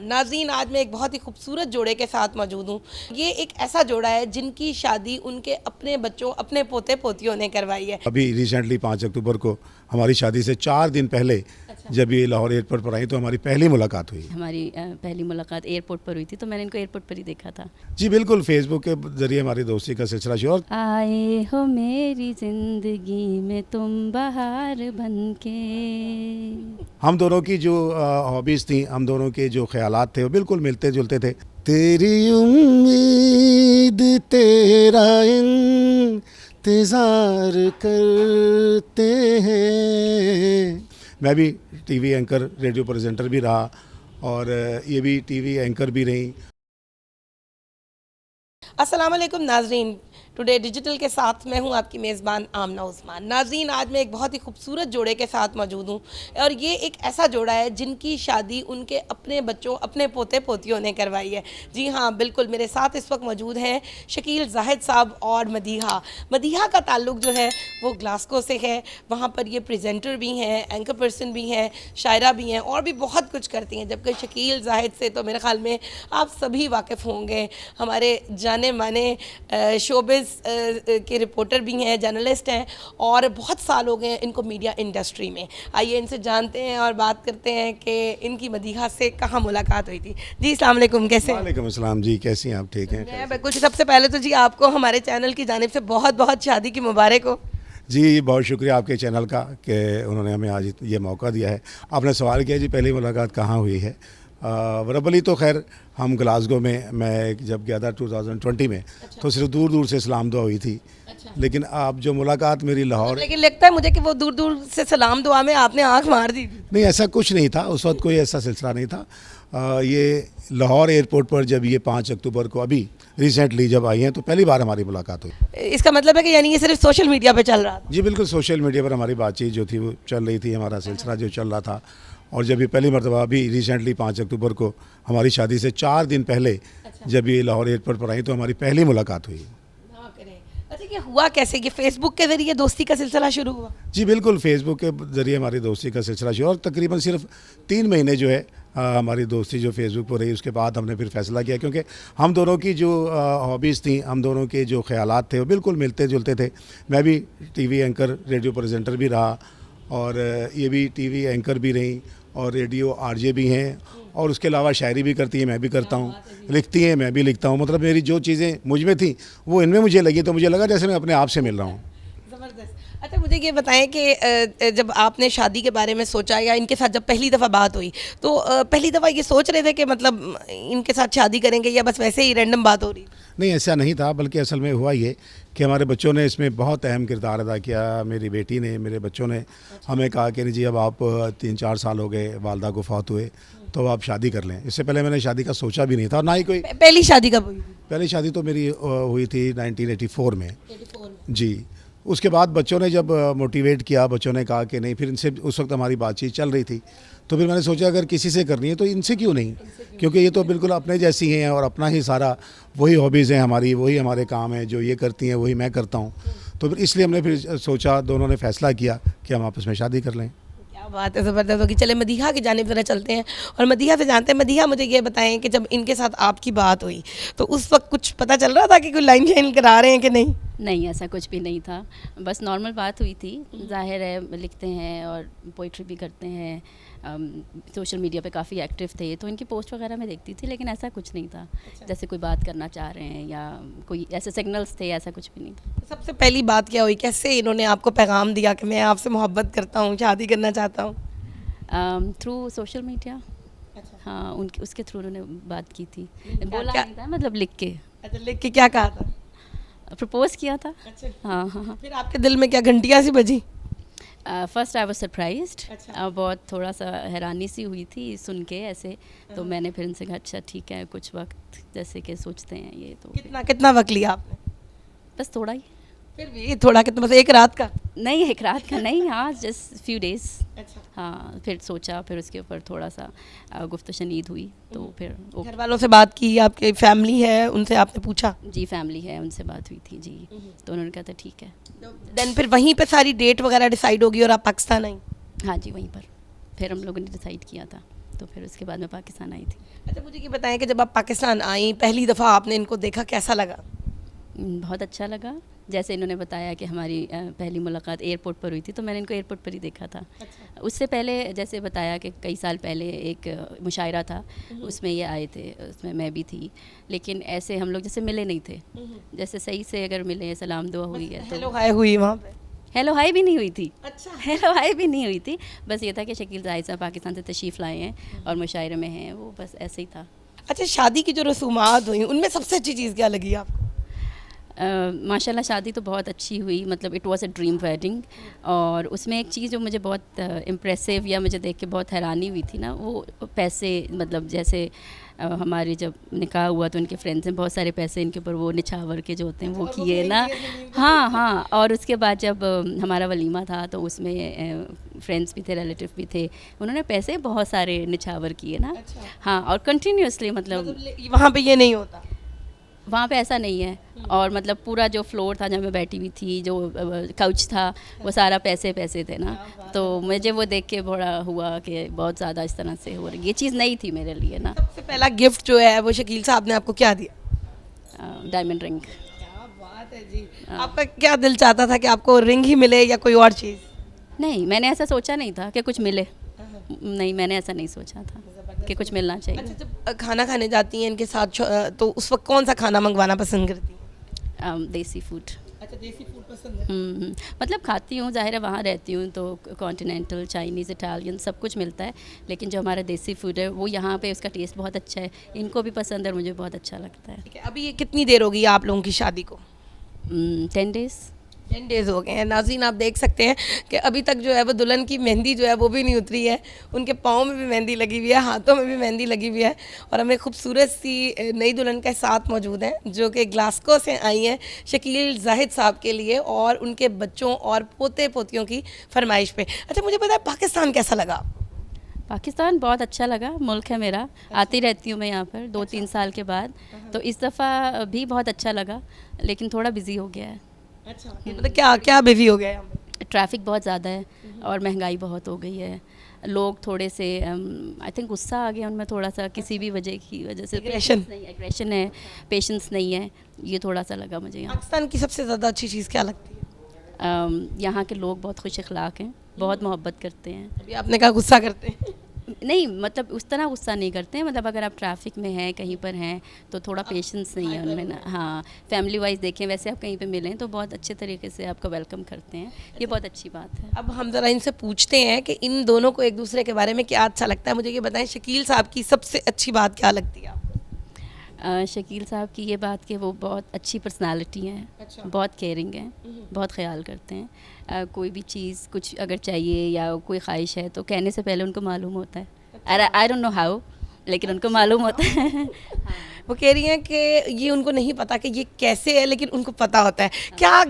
नाज़रीन, आज मैं एक बहुत ही खूबसूरत जोड़े के साथ मौजूद हूँ। ये एक ऐसा जोड़ा है जिनकी शादी उनके अपने बच्चों, अपने पोते पोतियों ने करवाई है। अभी रिसेंटली 5 अक्टूबर को हमारी शादी से 4 दिन पहले जब ये लाहौर एयरपोर्ट पर आई तो हमारी पहली मुलाकात हुई। हमारी पहली मुलाकात एयरपोर्ट पर हुई थी, तो मैंने इनको एयरपोर्ट पर ही देखा था। जी बिल्कुल, फेसबुक के जरिए हमारी दोस्ती का सिलसिला शुरू। और आए हो मेरी जिंदगी में तुम बहार बनके। हम दोनों की जो हॉबीज़ थी, हम दोनों के जो ख्यालात थे वो बिल्कुल मिलते जुलते थे। तेरी उम्मीद तेरा इंतज़ार करते हैं। मैं भी टीवी एंकर, रेडियो प्रेजेंटर भी रहा और ये भी टीवी एंकर भी रही। अस्सलाम वालेकुम नाज़रीन, टुडे डिजिटल के साथ मैं हूं आपकी मेज़बान आमना उस्मान। नाज़रीन, आज मैं एक बहुत ही खूबसूरत जोड़े के साथ मौजूद हूं और ये एक ऐसा जोड़ा है जिनकी शादी उनके अपने बच्चों, अपने पोते पोतियों ने करवाई है। जी हाँ, बिल्कुल, मेरे साथ इस वक्त मौजूद हैं शकील जाहिद साहब और मदीहा। मदीहा का ताल्लुक़ जो है वो ग्लासगो से है। वहाँ पर ये प्रेजेंटर भी हैं, एंकर पर्सन भी हैं, शायरा भी हैं और भी बहुत कुछ करती हैं। जबकि शकील जाहिद से तो मेरे ख़्याल में आप सभी वाकिफ़ होंगे, हमारे जाने माने शोबिज़ के रिपोर्टर भी हैं, जर्नलिस्ट हैं और बहुत साल हो गए हैं इनको मीडिया इंडस्ट्री में। आइए इनसे जानते हैं और बात करते हैं कि इनकी मदीहा से कहाँ मुलाकात हुई थी। जी अस्सलाम वालेकुम, कैसे हैं? वालेकुम अस्सलाम जी, कैसी हैं आप? ठीक हैं? मैं कुछ सबसे पहले तो जी आपको हमारे चैनल की जानिब से बहुत बहुत शादी की मुबारक हो। जी बहुत शुक्रिया आपके चैनल का कि उन्होंने हमें आज ये मौका दिया है। आपने सवाल किया जी पहली मुलाकात कहाँ हुई है। रबली तो खैर हम ग्लासगो में, मैं जब गया था 2020 में, तो सिर्फ दूर दूर से सलाम दुआ हुई थी। लेकिन अब जो मुलाकात मेरी लाहौर, लेकिन लगता है मुझे कि वो दूर दूर से सलाम दुआ में आपने आंख मार दी थी। नहीं ऐसा कुछ नहीं था, उस वक्त कोई ऐसा सिलसिला नहीं था। ये लाहौर एयरपोर्ट पर जब ये 5 अक्टूबर को अभी रिसेंटली जब आई हैं तो पहली बार हमारी मुलाकात हुई। इसका मतलब है कि यानी ये सिर्फ सोशल मीडिया पे चल रहा था। जी बिल्कुल, सोशल मीडिया पर हमारी बातचीत जो थी वो चल रही थी, हमारा सिलसिला जो चल रहा था। और जब ये पहली मरतबा अभी रिसेंटली 5 अक्टूबर को हमारी शादी से 4 दिन पहले जब ये लाहौर एयरपोर्ट पर आई तो हमारी पहली मुलाकात हुई। अच्छा, ये हुआ कैसे? ये फेसबुक के ज़रिए दोस्ती का सिलसिला शुरू हुआ? जी बिल्कुल, फेसबुक के ज़रिए हमारी दोस्ती का सिलसिला शुरू और तकरीबन सिर्फ 3 महीने जो है हमारी दोस्ती जो फेसबुक पर रही। उसके बाद हमने फिर फैसला किया, क्योंकि हम दोनों की जो हॉबीज़ थी, हम दोनों के जो ख्यालात थे वो बिल्कुल मिलते जुलते थे। मैं भी टीवी एंकर, रेडियो प्रेजेंटर भी रहा और ये भी टीवी एंकर भी रही और रेडियो आरजे भी हैं और उसके अलावा शायरी भी करती हैं, मैं भी करता हूँ। लिखती हैं, मैं भी लिखता हूँ। मतलब मेरी जो चीज़ें मुझ में थी वो इनमें मुझे लगी, तो मुझे लगा जैसे मैं अपने आप से मिल रहा हूँ। ज़बरदस्त। अच्छा, मुझे ये बताएं कि जब आपने शादी के बारे में सोचा या इनके साथ जब पहली दफ़ा बात हुई तो पहली दफ़ा ये सोच रहे थे कि मतलब इनके साथ शादी करेंगे या बस वैसे ही रैंडम बात हो रही? नहीं, ऐसा नहीं था, बल्कि असल में हुआ ये कि हमारे बच्चों ने इसमें बहुत अहम किरदार अदा किया। मेरी बेटी ने, मेरे बच्चों ने हमें कहा कि नहीं जी अब आप 3-4 साल हो गए वालदा को फौत हुए, तो आप शादी कर लें। इससे पहले मैंने शादी का सोचा भी नहीं था और ना ही कोई। पहली शादी कब हुई? पहली शादी तो मेरी हुई थी 1984 में। 84 में। जी, उसके बाद बच्चों ने जब मोटिवेट किया, बच्चों ने कहा कि नहीं, फिर इनसे उस वक्त हमारी बातचीत चल रही थी, तो फिर मैंने सोचा अगर किसी से करनी है तो इनसे क्यों नहीं, क्योंकि ये तो बिल्कुल अपने जैसी हैं और अपना ही सारा वही हॉबीज़ हैं हमारी, वही हमारे काम हैं, जो ये करती हैं वही मैं करता हूँ। तो फिर इसलिए हमने फिर सोचा, दोनों ने फैसला किया कि हम आपस में शादी कर लें। क्या बात है, ज़बरदस्त होगी। चले मदीहा की जानिब ज़रा चलते हैं और मदीहा से जानते हैं। मदीहा, मुझे ये बताएं कि जब इनके साथ आपकी बात हुई तो उस वक्त कुछ पता चल रहा था कि कोई लाइन शाइन करा रहे हैं कि नहीं? नहीं, ऐसा कुछ भी नहीं था, बस नॉर्मल बात हुई थी। जाहिर है लिखते हैं और पोइट्री भी करते हैं, सोशल मीडिया पे काफ़ी एक्टिव थे, तो इनकी पोस्ट वगैरह मैं देखती थी, लेकिन ऐसा कुछ नहीं था जैसे कोई बात करना चाह रहे हैं या कोई ऐसे सिग्नल्स थे, ऐसा कुछ भी नहीं था। सबसे पहली बात क्या हुई? कैसे इन्होंने आपको पैगाम दिया कि मैं आपसे मोहब्बत करता हूँ, शादी करना चाहता हूँ? Through social media. हाँ, उनके उसके थ्रू उन्होंने बात की थी। बोला क्या? नहीं था, मतलब लिख के। अच्छा, लिख के क्या कहा था? प्रपोज किया था। अच्छा, हाँ हाँ हाँ। फिर आपके दिल में क्या घंटियाँ सी बजी? First I was surprised. अच्छा। बहुत थोड़ा सा हैरानी सी हुई थी सुन के ऐसे, तो मैंने फिर उनसे कहा अच्छा ठीक है, कुछ वक्त जैसे कि सोचते हैं ये तो। कितना कितना वक्त लिया आपने? बस थोड़ा ही। फिर भी थोड़ा कितना, बस एक रात का? नहीं, एक रात का नहीं, हाँ जस्ट फ्यू डेज। अच्छा। हाँ, फिर सोचा, फिर उसके ऊपर थोड़ा सा गुफ्त शनीद हुई, तो फिर घर वालों से बात की? आपके फैमिली है, उनसे आपने पूछा? जी फैमिली है, उनसे बात हुई थी जी, तो उन्होंने कहा था ठीक है। देन फिर वहीं पे सारी डेट वगैरह डिसाइड होगी और आप पाकिस्तान आई? हाँ जी, वहीं पर फिर हम लोगों ने डिसाइड किया था तो फिर उसके बाद मैं पाकिस्तान आई थी। अच्छा मुझे ये बताएं कि जब आप पाकिस्तान आई पहली दफ़ा आपने इनको देखा, कैसा लगा? बहुत अच्छा लगा। जैसे इन्होंने बताया कि हमारी पहली मुलाकात एयरपोर्ट पर हुई थी, तो मैंने इनको एयरपोर्ट पर ही देखा था। उससे पहले जैसे बताया कि कई साल पहले एक मुशायरा था, उसमें ये आए थे, उसमें मैं भी थी, लेकिन ऐसे हम लोग जैसे मिले नहीं थे। जैसे सही से अगर मिले, सलाम दुआ हुई है हेलो तो हाय हुई वहाँ पे? हेलो हाय भी नहीं हुई थी। अच्छा। हेलो हाय भी नहीं हुई थी, बस ये था कि शकील ज़ाहिद साहब पाकिस्तान से तशरीफ़ लाए हैं और मुशायरे में हैं, वो बस ऐसे ही था। अच्छा शादी की जो रसूमात हुई उनमें सबसे अच्छी चीज़ क्या लगी आपको? माशाल्लाह शादी तो बहुत अच्छी हुई, मतलब it was a dream wedding. और उसमें एक चीज़ जो मुझे बहुत इम्प्रेसिव या मुझे देख के बहुत हैरानी हुई थी ना, वो पैसे, मतलब जैसे हमारे जब निकाह हुआ तो इनके फ्रेंड्स ने बहुत सारे पैसे इनके ऊपर वो निछावर के जो होते हैं वो किए ना। हाँ हाँ, और उसके बाद जब हमारा वलीमा था तो उसमें फ्रेंड्स भी थे, रिलेटिव भी थे, उन्होंने पैसे बहुत सारे निछावर किए ना। हाँ, और कंटिन्यूसली मतलब वहाँ पे ये नहीं होता? वहाँ पे ऐसा नहीं है। और मतलब पूरा जो फ्लोर था जहाँ मैं बैठी हुई थी, जो काउच था, वो सारा पैसे पैसे थे ना। तो मुझे वो देख के बड़ा हुआ कि बहुत ज़्यादा इस तरह से हो रही, ये चीज़ नहीं थी मेरे लिए ना। सबसे पहला गिफ्ट जो है वो शकील साहब ने आपको क्या दिया? Diamond ring. क्या बात है जी। आपका क्या दिल चाहता था कि आपको रिंग ही मिले या कोई और चीज़? नहीं, मैंने ऐसा सोचा नहीं था कि कुछ मिले। नहीं, मैंने ऐसा नहीं सोचा था कि कुछ मिलना चाहिए। अच्छा जब खाना खाने जाती हैं इनके साथ तो उस वक्त कौन सा खाना मंगवाना पसंद करती हैं? देसी फूड। अच्छा देसी फूड पसंद है। मतलब खाती हूँ, ज़ाहिर है वहाँ रहती हूँ तो कॉन्टिनेंटल, चाइनीज़, इटालियन सब कुछ मिलता है, लेकिन जो हमारा देसी फूड है वो यहाँ पे उसका टेस्ट बहुत अच्छा है, इनको भी पसंद है और मुझे बहुत अच्छा लगता है। ठीक है, अभी ये कितनी देर हो गई है आप लोगों की शादी को? 10 डेज़। 10 डेज़ हो गए हैं। नाज़रीन आप देख सकते हैं कि अभी तक जो है वो दुल्हन की मेहंदी जो है वो भी नहीं उतरी है, उनके पाँव में भी मेहंदी लगी हुई है, हाथों में भी मेहंदी लगी हुई है। और हमें खूबसूरत सी नई दुल्हन के साथ मौजूद हैं जो कि ग्लासगो से आई हैं शकील ज़ाहिद साहब के लिए और उनके बच्चों और पोते पोतियों की फरमाइश पे। अच्छा मुझे पता है पाकिस्तान कैसा लगा आपको? पाकिस्तान बहुत अच्छा लगा, मुल्क है मेरा, आती रहती हूँ मैं यहाँ पर 2-3 साल के बाद, तो इस दफ़ा भी बहुत अच्छा लगा, लेकिन थोड़ा बिज़ी हो गया है। अच्छा मतलब क्या क्या बिजी हो गया है? ट्रैफिक बहुत ज़्यादा है और महंगाई बहुत हो गई है। लोग थोड़े से आई थिंक गुस्सा आ गया उनमें थोड़ा सा, किसी भी वजह की वजह से एग्रेशन है, पेशेंस नहीं है, ये थोड़ा सा लगा मुझे यहाँ। पाकिस्तान की सबसे ज़्यादा अच्छी चीज़ क्या लगती है? यहाँ के लोग बहुत खुश अखलाक हैं, बहुत मोहब्बत करते हैं। अभी आपने कहा गुस्सा करते हैं। नहीं, मतलब उस तरह गुस्सा नहीं करते हैं, मतलब अगर आप ट्रैफिक में हैं, कहीं पर हैं, तो थोड़ा पेशेंस नहीं है उनमें ना। हाँ, फैमिली वाइज देखें, वैसे आप कहीं पे मिलें तो बहुत अच्छे तरीके से आपका वेलकम करते हैं, ये बहुत अच्छी बात है। अब हम ज़रा इनसे पूछते हैं कि इन दोनों को एक दूसरे के बारे में क्या अच्छा लगता है। मुझे ये बताएं शकील साहब की सबसे अच्छी बात क्या लगती है आपको? शकील साहब की ये बात कि वो बहुत अच्छी पर्सनालिटी हैं। अच्छा। बहुत केयरिंग हैं, बहुत ख्याल करते हैं। कोई भी चीज़ कुछ अगर चाहिए या कोई ख्वाहिश है तो कहने से पहले उनको मालूम होता है। आई डोंट नो हाउ, लेकिन उनको मालूम होता है। वो कह रही हैं कि ये उनको नहीं पता कि ये कैसे है, लेकिन उनको पता होता है। क्या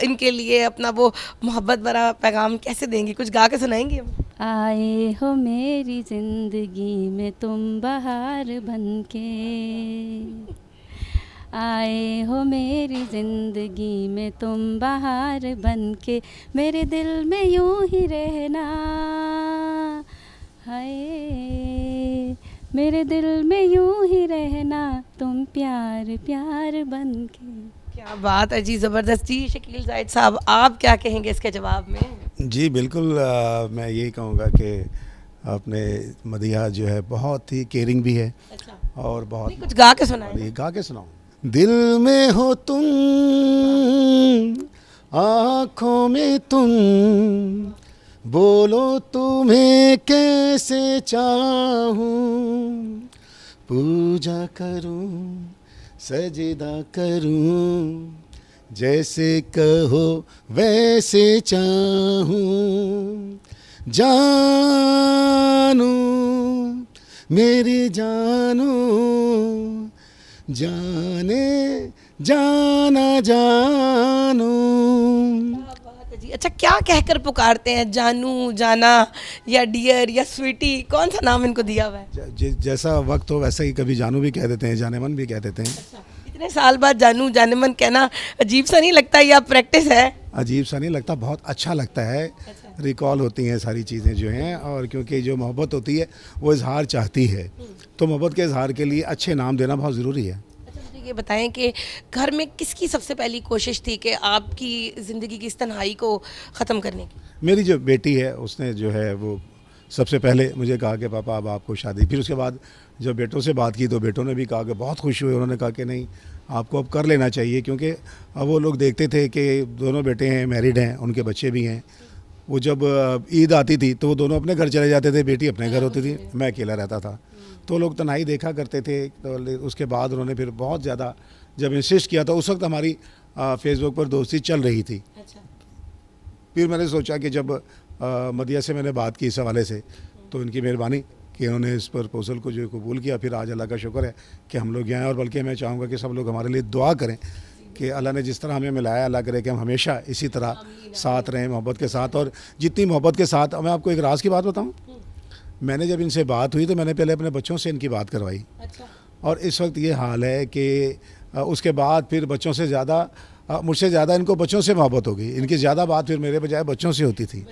इनके लिए अपना वो मोहब्बत भरा पैगाम कैसे देंगी, कुछ गा के सुनाएंगी हम? आए हो मेरी ज़िंदगी में तुम बहार बनके, आए हो मेरी ज़िंदगी में तुम बहार बनके, मेरे दिल में यूं ही रहना, हाय मेरे दिल में यूं ही रहना, तुम प्यार प्यार बनके। क्या बात है जी, ज़बरदस्त जी। शकील ज़ाहिद साहब आप क्या कहेंगे इसके जवाब में? जी बिल्कुल, मैं यही कहूँगा कि अपने मदिहा जो है बहुत ही केयरिंग भी है। अच्छा। और बहुत नहीं, कुछ गा के सुनाएं। ये गा के सुनाऊँ? दिल में हो तुम, आँखों में तुम, बोलो तुम्हें कैसे चाहूँ, पूजा करूँ सजदा करूँ, जैसे कहो वैसे चाहूँ, जानू मेरी जानू, जाने जाना जानू। जी अच्छा, क्या कहकर पुकारते हैं? जानू, जाना या डियर या स्वीटी, कौन सा नाम इनको दिया हुआ है? जैसा वक्त हो वैसा ही, कभी जानू भी कह देते हैं, जाने मन भी कह देते हैं। इतने साल बाद जानू जाने मन कहना अजीब सा नहीं लगता, या प्रैक्टिस है? अजीब सा नहीं लगता, बहुत अच्छा लगता है। रिकॉल होती हैं सारी चीज़ें जो हैं, और क्योंकि जो मोहब्बत होती है वो इजहार चाहती है, तो मोहब्बत के इजहार के लिए अच्छे नाम देना बहुत ज़रूरी है। अच्छा, मुझे ये बताएं कि घर में किसकी सबसे पहली कोशिश थी कि आपकी ज़िंदगी की इस तन्हाई को ख़त्म करने की? मेरी जो बेटी है उसने जो है वो सबसे पहले मुझे कहा कि पापा अब आपको शादी, फिर उसके बाद जब बेटों से बात की तो बेटों ने भी कहा कि बहुत खुश हुए, उन्होंने कहा कि नहीं आपको अब कर लेना चाहिए, क्योंकि अब वो लोग देखते थे कि दोनों बेटे हैं, मैरिड हैं, उनके बच्चे भी हैं। वो जब ईद आती थी तो वो दोनों अपने घर चले जाते थे, बेटी अपने घर होती थी, मैं अकेला रहता था, तो लोग तन्हाई देखा करते थे। तो उसके बाद उन्होंने फिर बहुत ज़्यादा जब इंसिस्ट किया, तो उस वक्त हमारी फेसबुक पर दोस्ती चल रही थी। अच्छा, फिर मैंने सोचा कि जब मदिया से मैंने बात की इस हवाले से, तो इनकी मेहरबानी कि उन्होंने इस प्रपोज़ल को जो कबूल किया, फिर आज अल्लाह का शुक्र है कि हम लोग यहाँ हैं। और बल्कि मैं चाहूँगा कि सब लोग हमारे लिए दुआ करें कि अल्लाह ने जिस तरह हमें मिलाया, अल्लाह करे कि हम हमेशा इसी तरह साथ रहें, मोहब्बत के साथ। और जितनी मोहब्बत के साथ, मैं आपको एक राज की बात बताऊँ, मैंने जब इनसे बात हुई तो मैंने पहले अपने बच्चों से इनकी बात करवाई, अच्छा, और इस वक्त ये हाल है कि उसके बाद फिर बच्चों से ज़्यादा, मुझसे ज़्यादा इनको बच्चों से मोहब्बत हो गई। इनकी ज़्यादा बात फिर मेरे बजाय बच्चों से होती थी,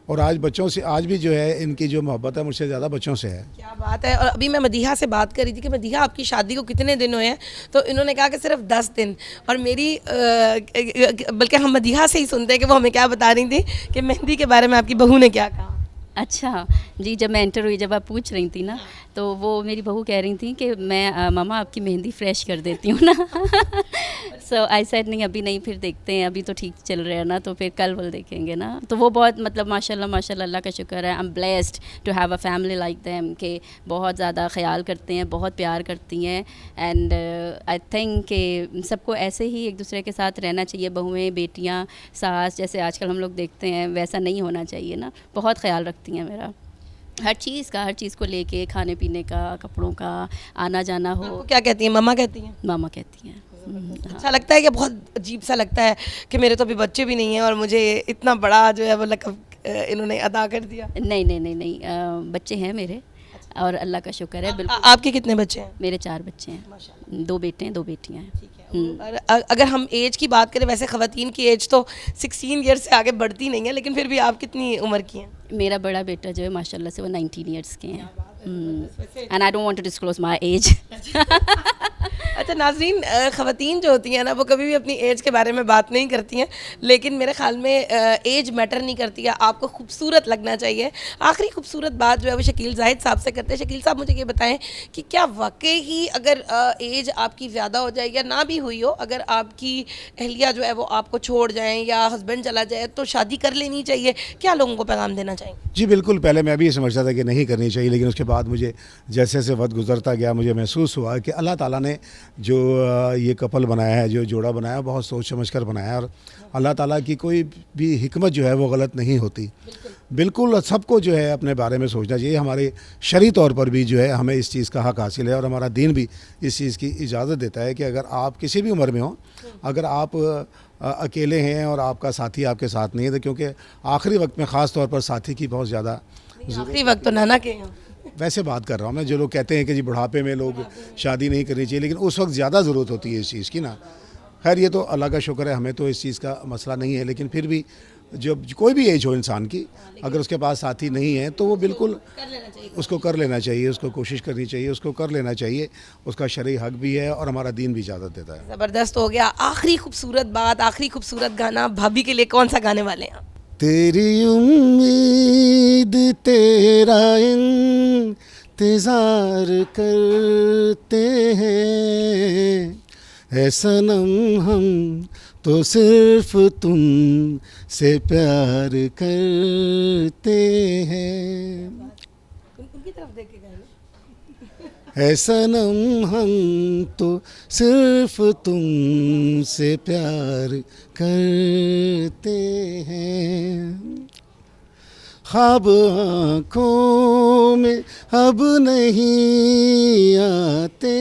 और आज बच्चों से, आज भी जो है इनकी जो मोहब्बत है मुझसे ज़्यादा बच्चों से है। क्या बात है। और अभी मैं मदीहा से बात कर रही थी कि मदीहा आपकी शादी को कितने दिन हुए हैं, तो इन्होंने कहा कि सिर्फ 10 दिन। और मेरी बल्कि हम मदीहा से ही सुनते हैं कि वो हमें क्या बता रही थी कि मेहंदी के बारे में आपकी बहू ने क्या कहा। अच्छा जी, जब मैं एंटर हुई, जब आप पूछ रही थी ना, तो वो मेरी बहू कह रही थी कि मैं मामा आपकी मेहंदी फ्रेश कर देती हूँ ना। सो आई सेड नहीं, अभी नहीं, फिर देखते हैं, अभी तो ठीक चल रहा है ना, तो फिर कल वल देखेंगे ना। तो वो बहुत मतलब माशाल्लाह माशाल्लाह, अल्लाह का शुक्र है, I am blessed to have a family like them, कि बहुत ज़्यादा ख्याल करते हैं, बहुत प्यार करती हैं। एंड आई थिंक कि सबको ऐसे ही एक दूसरे के साथ रहना चाहिए, बहुएँ, बेटियाँ, सास, जैसे आजकल हम लोग देखते हैं वैसा नहीं होना चाहिए ना। बहुत ख्याल रखती हैं मेरा, हर चीज़ को लेके, खाने पीने का, कपड़ों का, आना जाना हो। आपको क्या कहती हैं, मम्मा कहती हैं? मामा कहती हैं। हाँ। अच्छा लगता है कि बहुत अजीब सा लगता है कि मेरे तो अभी बच्चे भी नहीं हैं और मुझे इतना बड़ा जो है वो लक़ब इन्होंने अदा कर दिया। नहीं नहीं नहीं नहीं, बच्चे हैं मेरे, और अल्लाह का शुक्र है बिल्कुल। आपके कितने बच्चे हैं? मेरे 4 बच्चे हैं, माशाल्लाह। 2 बेटे हैं, 2 बेटियां हैं। ठीक है। और अगर हम एज की बात करें, वैसे ख़वातीन की एज तो 16 ईयर्स से आगे बढ़ती नहीं है, लेकिन फिर भी आप कितनी उम्र की हैं? मेरा बड़ा बेटा जो है माशाल्लाह से वो 19 ईयर्स के हैं, and I don't want to disclose my age. अच्छा नाज़रीन, ख़वातीन जो होती हैं ना, वो कभी भी अपनी एज के बारे में बात नहीं करती हैं, लेकिन मेरे ख़्याल में एज मैटर नहीं करती है, आपको खूबसूरत लगना चाहिए। आखिरी खूबसूरत बात जो है वो शकील ज़ाहिद साहब से करते हैं। शकील साहब, मुझे ये बताएं कि क्या वाकई ही अगर एज आपकी ज़्यादा हो जाए या ना भी हुई हो, अगर आपकी अहलिया जो है वो आपको छोड़ जाएँ या हस्बैंड चला जाए, तो शादी कर लेनी चाहिए? क्या लोगों को पैगाम देना चाहेंगे? जी बिल्कुल, पहले मैं भी ये समझता था कि नहीं करनी चाहिए, लेकिन उसके बाद मुझे जैसे जैसे वक्त गुजरता गया, मुझे महसूस हुआ कि अल्लाह ताला ने जो ये कपल बनाया है, जो जोड़ा बनाया है, बहुत सोच समझ कर बनाया है। और अल्लाह ताला की कोई भी हिकमत जो है वो गलत नहीं होती। बिल्कुल सबको जो है अपने बारे में सोचना चाहिए। हमारे शरई तौर पर भी जो है हमें इस चीज़ का हक़ हासिल है, और हमारा दीन भी इस चीज़ की इजाज़त देता है कि अगर आप किसी भी उम्र में हो, अगर आप अकेले हैं और आपका साथी आपके साथ नहीं है, तो क्योंकि आखिरी वक्त में ख़ास तौर पर साथी की बहुत ज़्यादा, आखिरी वक्त तो नाना के हैं। वैसे बात कर रहा हूँ मैं, जो लोग कहते हैं कि जी बुढ़ापे में लोग शादी नहीं करनी चाहिए, लेकिन उस वक्त ज़्यादा ज़रूरत होती है इस चीज़ की ना। खैर ये तो अल्लाह का शुक्र है, हमें तो इस चीज़ का मसला नहीं है, लेकिन फिर भी जब कोई भी एज हो इंसान की, अगर उसके पास साथी नहीं है तो वो बिल्कुल उसको कर लेना चाहिए, उसको कोशिश करनी चाहिए, उसको कर लेना चाहिए। उसका शरई हक भी है और हमारा दीन भी इजाज़त देता है। ज़बरदस्त हो गया। आखिरी खूबसूरत बात, आखिरी खूबसूरत गाना भाभी के लिए कौन सा गाने वाले हैं? तेरी उम्मीद तेरा इंतज़ार करते हैं, ऐ सनम हम तो सिर्फ तुम से प्यार करते हैं, उनकी तरफ देख के गाना। ऐ सनम हम तो सिर्फ तुम से प्यार करते हैं, ख्वाब आँखों में अब नहीं आते,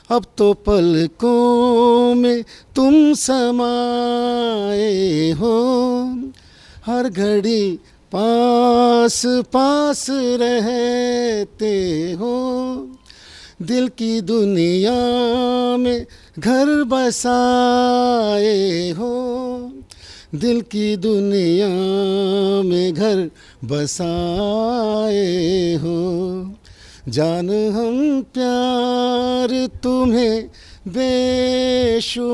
अब तो पलकों में तुम समाए हो, हर घड़ी पास पास रहते हो, दिल की दुनिया में घर बसाए हो, दिल की दुनिया में घर बसाए हो। जान हम प्यार तुम्हें बेशुमार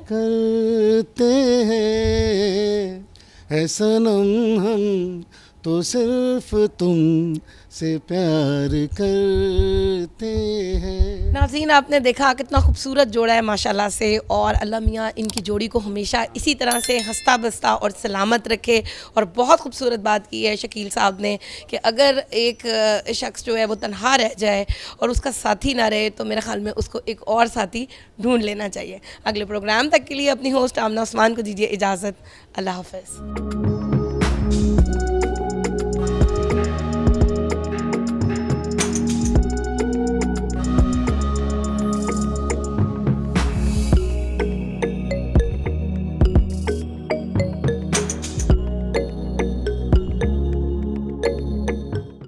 करते हैं, है सनम हम तो सिर्फ तुम से प्यार करते हैं। नाज़रीन, आपने देखा कितना खूबसूरत जोड़ा है माशाल्लाह से, और अल्लाह मियाँ इनकी जोड़ी को हमेशा इसी तरह से हंसता बसता और सलामत रखे। और बहुत खूबसूरत बात की है शकील साहब ने कि अगर एक शख्स जो है वो तन्हा रह जाए और उसका साथी ना रहे तो मेरे ख्याल में उसको एक और साथी ढूंढ लेना चाहिए। अगले प्रोग्राम तक के लिए अपनी होस्ट आमना उस्मान को दीजिए इजाज़त। अल्लाह हाफ़िज़।